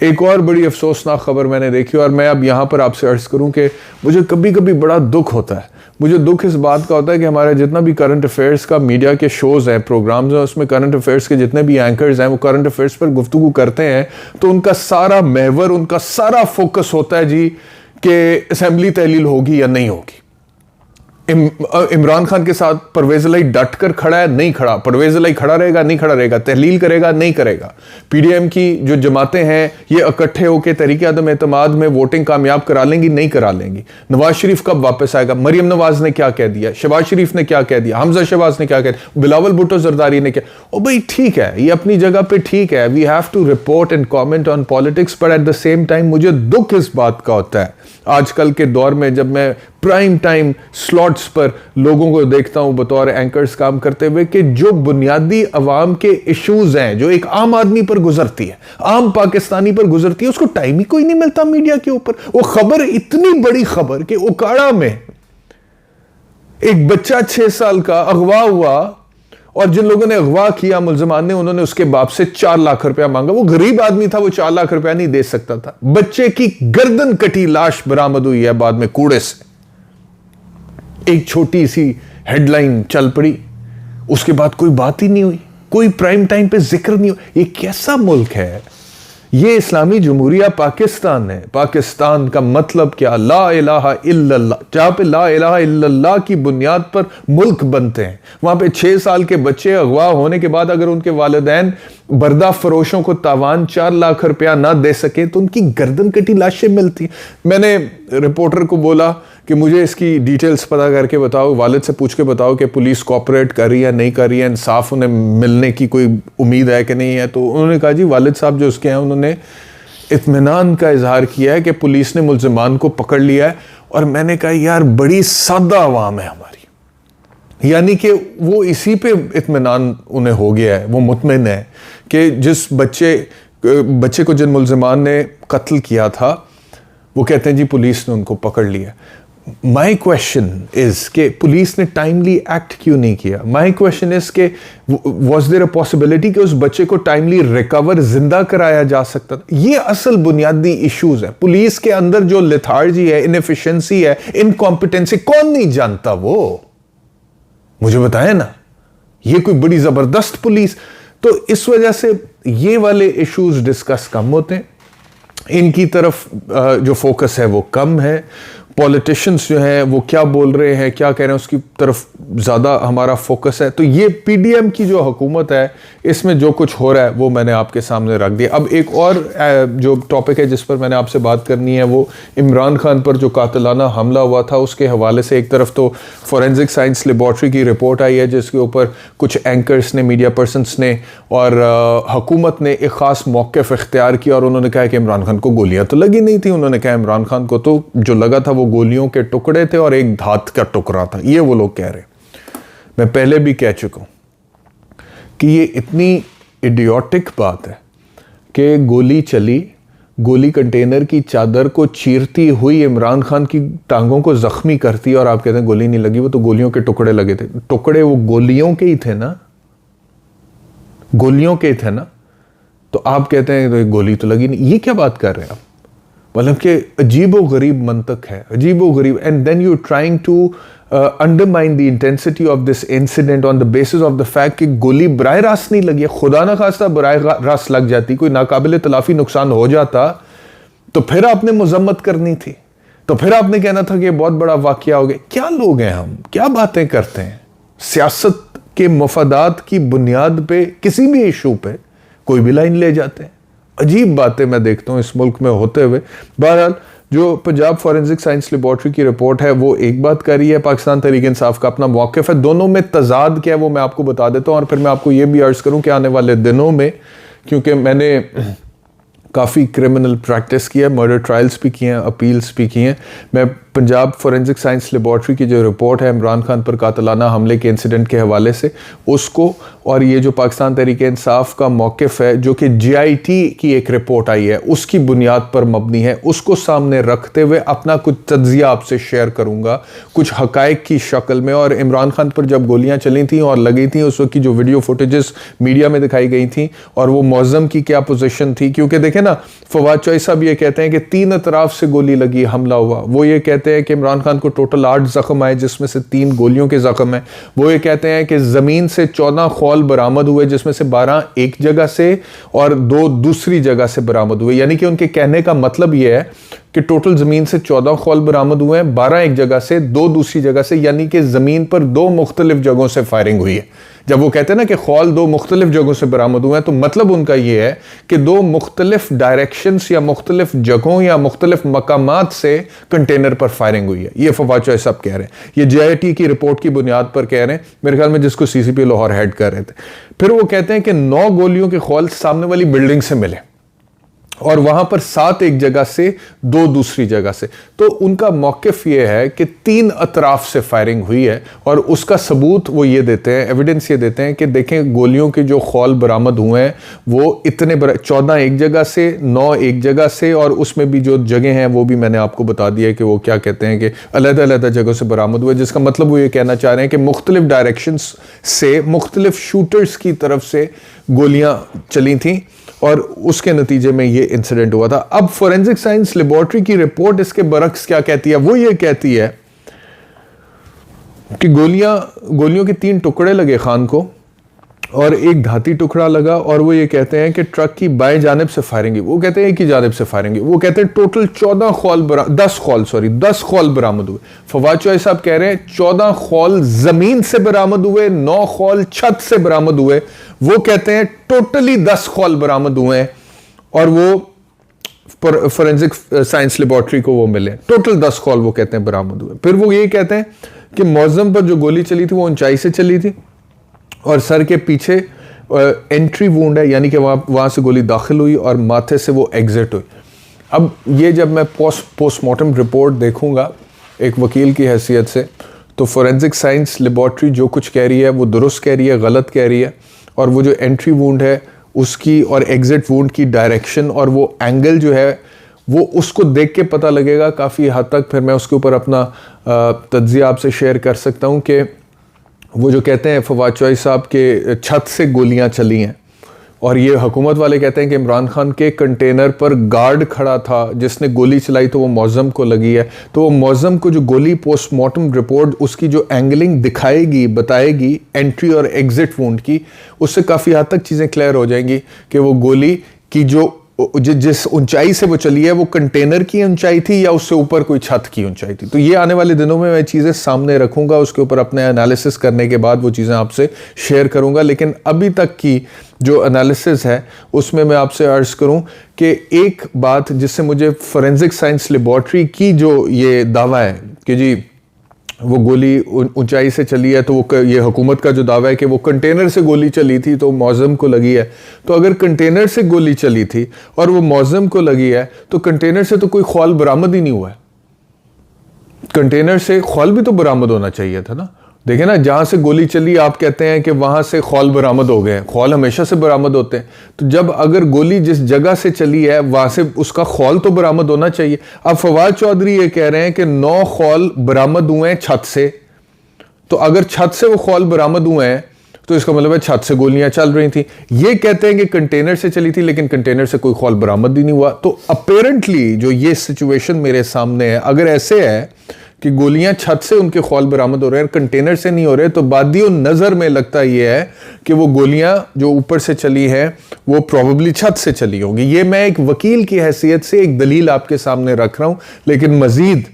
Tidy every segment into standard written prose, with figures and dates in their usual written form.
ایک اور بڑی افسوسناک خبر میں نے دیکھی، اور میں اب یہاں پر آپ سے عرض کروں کہ مجھے کبھی کبھی بڑا دکھ ہوتا ہے. مجھے دکھ اس بات کا ہوتا ہے کہ ہمارا جتنا بھی کرنٹ افیئرس کا میڈیا کے شوز ہیں، پروگرامز ہیں، اس میں کرنٹ افیئرس کے جتنے بھی اینکرز ہیں وہ کرنٹ افیئرس پر گفتگو کرتے ہیں تو ان کا سارا محور، ان کا سارا فوکس ہوتا ہے جی کہ اسمبلی تحلیل ہوگی یا نہیں ہوگی. عمران خان کے ساتھ پرویز الہی ڈٹ کر کھڑا ہے، نہیں کھڑا. پرویز الہی کھڑا رہے گا، نہیں کھڑا رہے گا. تحلیل کرے گا، نہیں کرے گا. پی ڈی ایم کی جو جماعتیں ہیں یہ اکٹھے ہو کے تحریک عدم اعتماد میں ووٹنگ کامیاب کرا لیں گی، نہیں کرا لیں گی. نواز شریف کب واپس آئے گا؟ مریم نواز نے کیا کہہ دیا، شہباز شریف نے کیا کہہ دیا، حمزہ شہباز نے کیا کہہ دیا، بلاول بھٹو زرداری نے کیا. او بھائی ٹھیک ہے، یہ اپنی جگہ پہ ٹھیک ہے، we have to report and comment on politics, but at the same time مجھے دکھ اس بات کا ہوتا ہے آج کل کے دور میں جب میں پرائم ٹائم سلاٹس پر لوگوں کو دیکھتا ہوں بطور اینکرز کام کرتے ہوئے کہ جو بنیادی عوام کے ایشوز ہیں، جو ایک عام آدمی پر گزرتی ہے، عام پاکستانی پر گزرتی ہے، اس کو ٹائم ہی کوئی نہیں ملتا میڈیا کے اوپر. وہ خبر اتنی بڑی خبر کہ اوکاڑا میں ایک بچہ 6 سال کا اغوا ہوا اور جن لوگوں نے اغوا کیا ملزمان نے، انہوں نے اس کے باپ سے 4 لاکھ روپیہ مانگا. وہ غریب آدمی تھا، وہ 4 لاکھ روپیہ نہیں دے سکتا تھا. بچے کی گردن کٹی لاش برآمد ہوئی ہے بعد میں کوڑے سے. ایک چھوٹی سی ہیڈ لائن چل پڑی، اس کے بعد کوئی بات ہی نہیں ہوئی، کوئی پرائم ٹائم پہ ذکر نہیں ہوا. یہ کیسا ملک ہے؟ یہ اسلامی جمہوریہ پاکستان ہے. پاکستان کا مطلب کیا؟ لا الہ الا اللہ. جہاں پہ لا الہ الا اللہ کی بنیاد پر ملک بنتے ہیں، وہاں پہ 6 سال کے بچے اغوا ہونے کے بعد اگر ان کے والدین بردہ فروشوں کو تاوان 4 لاکھ روپیہ نہ دے سکے تو ان کی گردن کٹی لاشیں ملتی. میں نے رپورٹر کو بولا کہ مجھے اس کی ڈیٹیلز پتہ کر کے بتاؤ، والد سے پوچھ کے بتاؤ کہ پولیس کوآپریٹ کر رہی ہے نہیں کر رہی ہے، انصاف انہیں ملنے کی کوئی امید ہے کہ نہیں ہے. تو انہوں نے کہا جی والد صاحب جو اس کے ہیں انہوں نے اطمینان کا اظہار کیا ہے کہ پولیس نے ملزمان کو پکڑ لیا ہے. اور میں نے کہا یار بڑی سادہ عوام ہے ہماری، یعنی کہ وہ اسی پہ اطمینان انہیں ہو گیا ہے، وہ مطمئن ہے کہ جس بچے کو جن ملزمان نے قتل کیا تھا وہ کہتے ہیں جی پولیس نے ان کو پکڑ لیا. مائی کوشچن از کہ پولیس نے ٹائملی ایکٹ کیوں نہیں کیا؟ مائی کوشچن از کہ واز دیر اے پاسبلٹی کہ اس بچے کو ٹائملی ریکور زندہ کرایا جا سکتا تھا؟ یہ اصل بنیادی ایشوز ہیں. پولیس کے اندر جو لیتھارجی ہے، انیفیشنسی ہے، انکمپیٹنسی، کون نہیں جانتا؟ وہ مجھے بتائیں نا. یہ کوئی بڑی زبردست پولیس. تو اس وجہ سے یہ والے ایشوز ڈسکس کم ہوتے ہیں، ان کی طرف جو فوکس ہے وہ کم ہے. پولیٹیشنز جو ہیں وہ کیا بول رہے ہیں، کیا کہہ رہے ہیں، اس کی طرف زیادہ ہمارا فوکس ہے. تو یہ پی ڈی ایم کی جو حکومت ہے اس میں جو کچھ ہو رہا ہے وہ میں نے آپ کے سامنے رکھ دیا. اب ایک اور جو ٹاپک ہے جس پر میں نے آپ سے بات کرنی ہے وہ عمران خان پر جو قاتلانہ حملہ ہوا تھا اس کے حوالے سے. ایک طرف تو فورینزک سائنس لیبارٹری کی رپورٹ آئی ہے جس کے اوپر کچھ اینکرز نے، میڈیا پرسنس نے اور حکومت نے ایک خاص موقف اختیار کیا اور انہوں نے کہا کہ عمران خان کو گولیاں تو لگی نہیں تھی. انہوں نے کہا عمران خان کو تو جو لگا تھا وہ گولیوں کے ٹکڑے تھے اور ایک دھات کا ٹکڑا تھا. یہ وہ لوگ کہہ رہے. میں پہلے بھی کہہ چکا ہوں کہ یہ اتنی ایڈیوٹک بات ہے کہ گولی چلی، گولی کنٹینر کی چادر کو چیرتی ہوئی عمران خان کی ٹانگوں کو زخمی کرتی اور آپ کہتے ہیں گولی نہیں لگی، وہ تو گولیوں کے ٹکڑے لگے تھے. ٹکڑے وہ گولیوں کے ہی تھے نا، گولیوں کے ہی تھے نا. تو آپ کہتے ہیں گولی تو لگی نہیں. یہ کیا بات کر رہے ہیں آپ؟ مطلب کہ عجیب و غریب منطق ہے، عجیب و غریب. And then you trying to undermine the intensity of this incident on the basis of the fact کہ گولی براہ راست نہیں لگی ہے. خدا نہ خواستہ براہ راست لگ جاتی، کوئی ناقابل تلافی نقصان ہو جاتا تو پھر آپ نے مذمت کرنی تھی، تو پھر آپ نے کہنا تھا کہ یہ بہت بڑا واقعہ ہو گیا. کیا لوگ ہیں ہم، کیا باتیں کرتے ہیں. سیاست کے مفادات کی بنیاد پہ کسی بھی ایشو پہ کوئی بھی لائن لے جاتے ہیں. عجیب باتیں میں دیکھتا ہوں اس ملک میں ہوتے ہوئے. بہرحال جو پنجاب فورینزک سائنس لیبارٹری کی رپورٹ ہے وہ ایک بات کر رہی ہے، پاکستان تحریک انصاف کا اپنا موقف ہے. دونوں میں تضاد کیا ہے وہ میں آپ کو بتا دیتا ہوں اور پھر میں آپ کو یہ بھی عرض کروں کہ آنے والے دنوں میں، کیونکہ میں نے کافی کرمنل پریکٹس کیا ہے، مرڈر ٹرائلز بھی کیے ہیں، اپیلز بھی کیے ہیں. میں پنجاب فورینزک سائنس لیبارٹری کی جو رپورٹ ہے عمران خان پر قاتلانہ حملے کے انسیڈنٹ کے حوالے سے اس کو، اور یہ جو پاکستان تحریک انصاف کا موقف ہے جو کہ جی آئی ٹی کی ایک رپورٹ آئی ہے اس کی بنیاد پر مبنی ہے، اس کو سامنے رکھتے ہوئے اپنا کچھ تجزیہ آپ سے شیئر کروں گا کچھ حقائق کی شکل میں. اور عمران خان پر جب گولیاں چلی تھیں اور لگی تھیں اس وقت کی جو ویڈیو فوٹیجز میڈیا میں دکھائی گئی تھیں اور وہ معظم کی کیا پوزیشن تھی، کیونکہ دیکھیں دیکھیں نا فواد چوہی صاحب یہ کہتے ہیں کہ 3 اطراف سے گولی لگی حملہ ہوا. وہ یہ کہتے ہیں کہ عمران خان کو ٹوٹل 8 زخم آئے جس میں سے 3 گولیوں کے زخم ہیں. وہ یہ کہتے ہیں کہ زمین سے 14 خول برآمد ہوئے جس میں سے 12 ایک جگہ سے اور 2 دوسری جگہ سے برآمد ہوئے. یعنی کہ ان کے کہنے کا مطلب یہ ہے کہ ٹوٹل زمین سے 14 خول برآمد ہوئے ہیں, 12 ایک جگہ سے, 2 دوسری جگہ سے, یعنی کہ زمین پر 2 مختلف جگہوں سے فائرنگ ہوئی ہے. جب وہ کہتے ہیں نا کہ خول 2 مختلف جگہوں سے برآمد ہوئے ہیں تو مطلب ان کا یہ ہے کہ 2 مختلف ڈائریکشنز یا مختلف جگہوں یا مختلف مقامات سے کنٹینر پر فائرنگ ہوئی ہے. یہ فواد چوہی صاحب کہہ رہے ہیں, یہ JIT کی رپورٹ کی بنیاد پر کہہ رہے ہیں, میرے خیال میں جس کو CCP لاہور ہیڈ کر رہے تھے. پھر وہ کہتے ہیں کہ 9 گولیوں کے خول سامنے والی بلڈنگ سے ملے اور وہاں پر 7 ایک جگہ سے, 2 دوسری جگہ سے. تو ان کا موقف یہ ہے کہ 3 اطراف سے فائرنگ ہوئی ہے اور اس کا ثبوت وہ یہ دیتے ہیں, ایویڈنس یہ دیتے ہیں کہ دیکھیں گولیوں کے جو خول برآمد ہوئے ہیں وہ اتنے 14 ایک جگہ سے, 9 ایک جگہ سے, اور اس میں بھی جو جگہ ہیں وہ بھی میں نے آپ کو بتا دیا کہ وہ کیا کہتے ہیں کہ علیحدہ علیحدہ جگہوں سے برآمد ہوئے, جس کا مطلب وہ یہ کہنا چاہ رہے ہیں کہ مختلف ڈائریکشنز سے مختلف شوٹرز کی طرف سے گولیاں چلی تھیں اور اس کے نتیجے میں یہ انسیڈنٹ ہوا تھا. اب فورینزک سائنس لیبارٹری کی رپورٹ اس کے برعکس کیا کہتی ہے؟ وہ یہ کہتی ہے کہ گولیوں کے 3 ٹکڑے لگے خان کو اور ایک دھاتی ٹکڑا لگا, اور وہ یہ کہتے ہیں کہ ٹرک کی بائیں جانب سے فائرنگ ہوئی. وہ کہتے ہیں ایک ہی جانب سے فائرنگ ہوئی. وہ کہتے ہیں ٹوٹل 10 خول برآمد ہوئے. فواد چوہی صاحب کہہ رہے ہیں 14 خول زمین سے برآمد ہوئے, 9 خول چھت سے برآمد ہوئے. وہ کہتے ہیں ٹوٹلی 10 خول برآمد ہوئے ہیں اور وہ فورینزک سائنس لیبارٹری کو وہ ملے. ٹوٹل 10 خول وہ کہتے ہیں برآمد ہوئے. پھر وہ یہ کہتے ہیں کہ معظم پر جو گولی چلی تھی وہ اونچائی سے چلی تھی اور سر کے پیچھے انٹری وونڈ ہے, یعنی کہ وہاں سے گولی داخل ہوئی اور ماتھے سے وہ ایگزٹ ہوئی. اب یہ جب میں پوسٹ مارٹم رپورٹ دیکھوں گا ایک وکیل کی حیثیت سے تو فورینزک سائنس لیبارٹری جو کچھ کہہ رہی ہے وہ درست کہہ رہی ہے, غلط کہہ رہی ہے. اور وہ جو انٹری وونڈ ہے اس کی اور ایگزٹ وونڈ کی ڈائریکشن اور وہ اینگل جو ہے وہ اس کو دیکھ کے پتہ لگے گا کافی حد تک. پھر میں اس کے اوپر اپنا تجزیہ آپ سے شیئر کر سکتا ہوں کہ وہ جو کہتے ہیں فواد چوہی صاحب کے چھت سے گولیاں چلی ہیں اور یہ حکومت والے کہتے ہیں کہ عمران خان کے کنٹینر پر گارڈ کھڑا تھا جس نے گولی چلائی تو وہ معظم کو لگی ہے. تو وہ معظم کو جو گولی پوسٹ مارٹم رپورٹ اس کی جو اینگلنگ دکھائے گی, بتائے گی انٹری اور ایگزٹ وونڈ کی, اس سے کافی حد تک چیزیں کلیئر ہو جائیں گی کہ وہ گولی کی جو جس اونچائی سے وہ چلی ہے وہ کنٹینر کی اونچائی تھی یا اس سے اوپر کوئی چھت کی اونچائی تھی. تو یہ آنے والے دنوں میں چیزیں سامنے رکھوں گا, اس کے اوپر اپنے انالیسس کرنے کے بعد وہ چیزیں آپ سے شیئر کروں گا. لیکن ابھی تک کی جو انالیسس ہے اس میں آپ سے عرض کروں کہ ایک بات جس سے مجھے فورینزک سائنس لیبارٹری کی جو یہ دعویٰ ہے کہ جی وہ گولی اونچائی سے چلی ہے, تو وہ یہ حکومت کا جو دعویٰ ہے کہ وہ کنٹینر سے گولی چلی تھی تو معظم کو لگی ہے. تو اگر کنٹینر سے گولی چلی تھی اور وہ معظم کو لگی ہے تو کنٹینر سے تو کوئی خول برآمد ہی نہیں ہوا ہے. کنٹینر سے خول بھی تو برآمد ہونا چاہیے تھا نا. دیکھیں نا, جہاں سے گولی چلی آپ کہتے ہیں کہ وہاں سے خول برآمد ہو گئے ہیں. خول ہمیشہ سے برآمد ہوتے ہیں. تو جب اگر گولی جس جگہ سے چلی ہے وہاں سے اس کا خول تو برآمد ہونا چاہیے. اب فواد چودھری یہ کہہ رہے ہیں کہ 9 خول برآمد ہوئے ہیں چھت سے. تو اگر چھت سے وہ خول برآمد ہوئے ہیں تو اس کا مطلب ہے چھت سے گولیاں چل رہی تھیں. یہ کہتے ہیں کہ کنٹینر سے چلی تھی لیکن کنٹینر سے کوئی خول برآمد ہی نہیں ہوا. تو اپیرنٹلی جو یہ سچویشن میرے سامنے ہے, اگر ایسے ہے کہ گولیاں چھت سے ان کے خول برآمد ہو رہے ہیں کنٹینر سے نہیں ہو رہے, تو بادیوں نظر میں لگتا یہ ہے کہ وہ گولیاں جو اوپر سے چلی ہیں وہ پروبیبلی چھت سے چلی ہوں گی. یہ میں ایک وکیل کی حیثیت سے ایک دلیل آپ کے سامنے رکھ رہا ہوں, لیکن مزید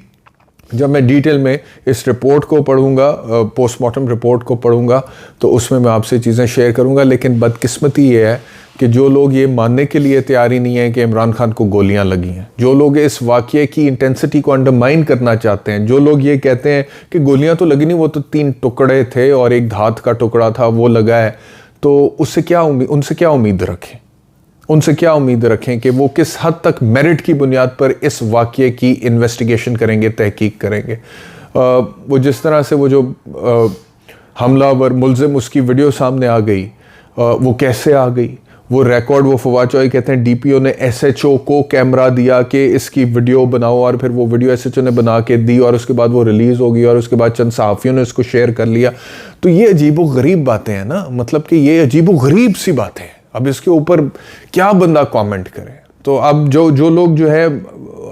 جب میں ڈیٹیل میں اس رپورٹ کو پڑھوں گا, پوسٹ مارٹم رپورٹ کو پڑھوں گا, تو اس میں آپ سے چیزیں شیئر کروں گا. لیکن بدقسمتی یہ ہے کہ جو لوگ یہ ماننے کے لیے تیار ہی نہیں ہیں کہ عمران خان کو گولیاں لگی ہیں, جو لوگ اس واقعے کی انٹینسٹی کو انڈرمائن کرنا چاہتے ہیں, جو لوگ یہ کہتے ہیں کہ گولیاں تو لگی نہیں, وہ تو 3 ٹکڑے تھے اور ایک دھات کا ٹکڑا تھا وہ لگا ہے, تو ان سے کیا امید رکھیں, ان سے کیا امید رکھیں کہ وہ کس حد تک میرٹ کی بنیاد پر اس واقعے کی انویسٹیگیشن کریں گے, تحقیق کریں گے. وہ جس طرح سے وہ جو حملہ ور ملزم اس کی ویڈیو سامنے آ گئی, وہ کیسے آ گئی, وہ ریکارڈ, وہ فواد چوہی کہتے ہیں ڈی پی او نے SHO کو کیمرہ دیا کہ اس کی ویڈیو بناؤ, اور پھر وہ ویڈیو SHO نے بنا کے دی اور اس کے بعد وہ ریلیز ہو گئی اور اس کے بعد چند صحافیوں نے اس کو شیئر کر لیا. تو یہ عجیب و غریب باتیں ہیں نا, مطلب کہ یہ عجیب و غریب سی باتیں ہیں. اب اس کے اوپر کیا بندہ کامنٹ کرے, تو اب جو لوگ جو ہے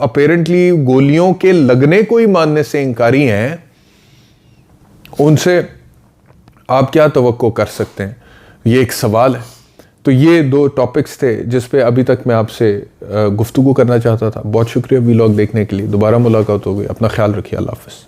اپیرنٹلی گولیوں کے لگنے کو ہی ماننے سے انکاری ہیں، ان سے آپ کیا توقع کر سکتے ہیں؟ یہ ایک سوال ہے. تو یہ 2 ٹاپکس تھے جس پہ ابھی تک میں آپ سے گفتگو کرنا چاہتا تھا. بہت شکریہ ویلاگ دیکھنے کے لیے. دوبارہ ملاقات ہوگی. اپنا خیال رکھیے. اللہ حافظ.